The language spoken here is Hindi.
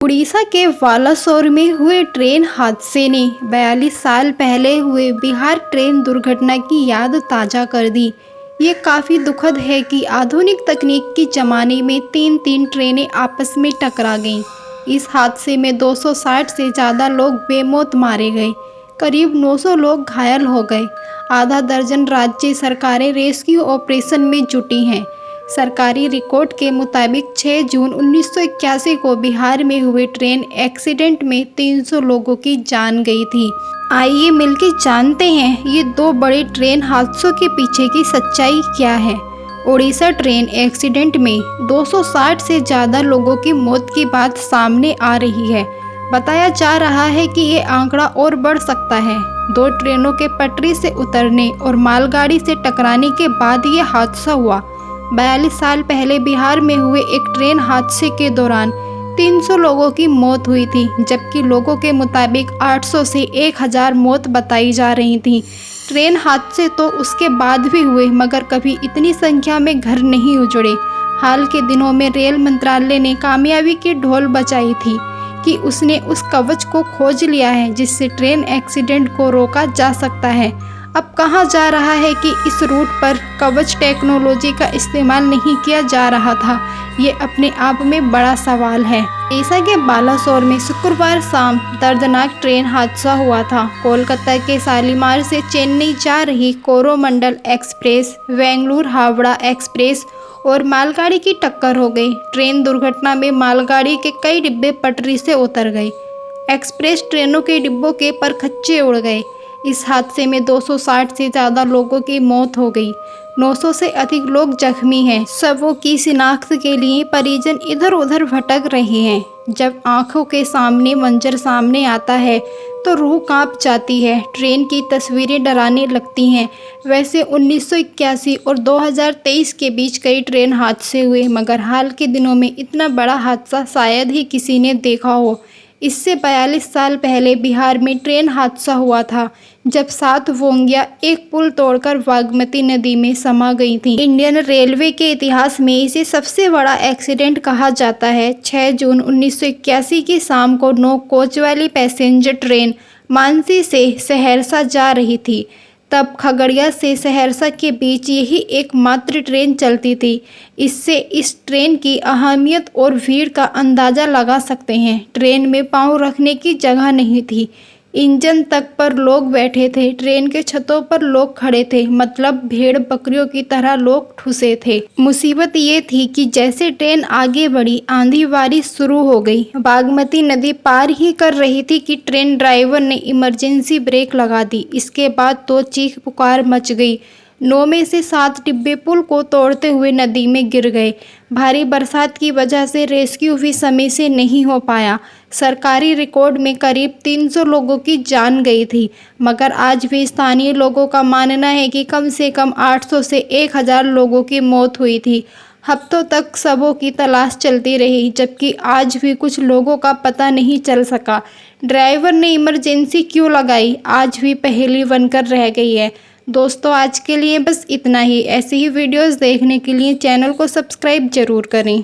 उड़ीसा के बालासोर में हुए ट्रेन हादसे ने 42 साल पहले हुए बिहार ट्रेन दुर्घटना की याद ताज़ा कर दी। ये काफ़ी दुखद है कि आधुनिक तकनीक के ज़माने में तीन ट्रेनें आपस में टकरा गईं। इस हादसे में 260 से ज़्यादा लोग बेमौत मारे गए, करीब 900 लोग घायल हो गए। आधा दर्जन राज्य सरकारें रेस्क्यू ऑपरेशन में जुटी हैं। सरकारी रिकॉर्ड के मुताबिक 6 जून 1981 को बिहार में हुए ट्रेन एक्सीडेंट में 300 लोगों की जान गई थी। आइए मिलकर जानते हैं ये दो बड़े ट्रेन हादसों के पीछे की सच्चाई क्या है। उड़ीसा ट्रेन एक्सीडेंट में 260 से ज़्यादा लोगों की मौत की बात सामने आ रही है। बताया जा रहा है कि ये आंकड़ा और बढ़ सकता है। दो ट्रेनों के पटरी से उतरने और मालगाड़ी से टकराने के बाद ये हादसा हुआ। 42 साल पहले बिहार में हुए एक ट्रेन हादसे के दौरान 300 लोगों की मौत हुई थी, जबकि लोगों के मुताबिक 800 से 1000 मौत बताई जा रही थी। ट्रेन हादसे तो उसके बाद भी हुए, मगर कभी इतनी संख्या में घर नहीं उजड़े। हाल के दिनों में रेल मंत्रालय ने कामयाबी की ढोल बजाई थी कि उसने उस कवच को खोज लिया है जिससे ट्रेन एक्सीडेंट को रोका जा सकता है। अब कहा जा रहा है कि इस रूट पर कवच टेक्नोलॉजी का इस्तेमाल नहीं किया जा रहा था। ये अपने आप में बड़ा सवाल है। उड़ीसा के बालासोर में शुक्रवार शाम दर्दनाक ट्रेन हादसा हुआ था। कोलकाता के शालीमार से चेन्नई जा रही कोरोमंडल एक्सप्रेस, बेंगलुरु हावड़ा एक्सप्रेस और मालगाड़ी की टक्कर हो गई। ट्रेन दुर्घटना में मालगाड़ी के कई डिब्बे पटरी से उतर गए। एक्सप्रेस ट्रेनों के डिब्बों के परखच्चे उड़ गए। इस हादसे में 260 से ज़्यादा लोगों की मौत हो गई। 900 से अधिक लोग जख्मी हैं। शवों की शिनाख्त के लिए परिजन इधर उधर भटक रहे हैं। जब आंखों के सामने मंजर सामने आता है तो रूह कांप जाती है। ट्रेन की तस्वीरें डराने लगती हैं। वैसे 1981 और 2023 के बीच कई ट्रेन हादसे हुए, मगर हाल के दिनों में इतना बड़ा हादसा शायद ही किसी ने देखा हो। इससे 42 साल पहले बिहार में ट्रेन हादसा हुआ था, जब 7 बोगियां एक पुल तोड़कर बागमती नदी में समा गई थीं। इंडियन रेलवे के इतिहास में इसे सबसे बड़ा एक्सीडेंट कहा जाता है। 6 जून 1981 की शाम को 9 कोच वाली पैसेंजर ट्रेन मानसी से सहरसा जा रही थी। तब खगड़िया से सहरसा के बीच यही एकमात्र ट्रेन चलती थी। इससे इस ट्रेन की अहमियत और भीड़ का अंदाज़ा लगा सकते हैं। ट्रेन में पाँव रखने की जगह नहीं थी। इंजन तक पर लोग बैठे थे। ट्रेन के छतों पर लोग खड़े थे, मतलब भेड़ बकरियों की तरह लोग ठुसे थे। मुसीबत ये थी कि जैसे ट्रेन आगे बढ़ी, आंधी बारिश शुरू हो गई। बागमती नदी पार ही कर रही थी कि ट्रेन ड्राइवर ने इमरजेंसी ब्रेक लगा दी। इसके बाद तो चीख पुकार मच गई। 9 में से 7 डिब्बे पुल को तोड़ते हुए नदी में गिर गए। भारी बरसात की वजह से रेस्क्यू भी समय से नहीं हो पाया। सरकारी रिकॉर्ड में करीब 300 लोगों की जान गई थी, मगर आज भी स्थानीय लोगों का मानना है कि कम से कम 800 से 1000 लोगों की मौत हुई थी। हफ्तों तक शवों की तलाश चलती रही, जबकि आज भी कुछ लोगों का पता नहीं चल सका। ड्राइवर ने इमरजेंसी क्यों लगाई, आज भी पहेली बनकर रह गई है। दोस्तों, आज के लिए बस इतना ही। ऐसी ही वीडियोस देखने के लिए चैनल को सब्सक्राइब जरूर करें।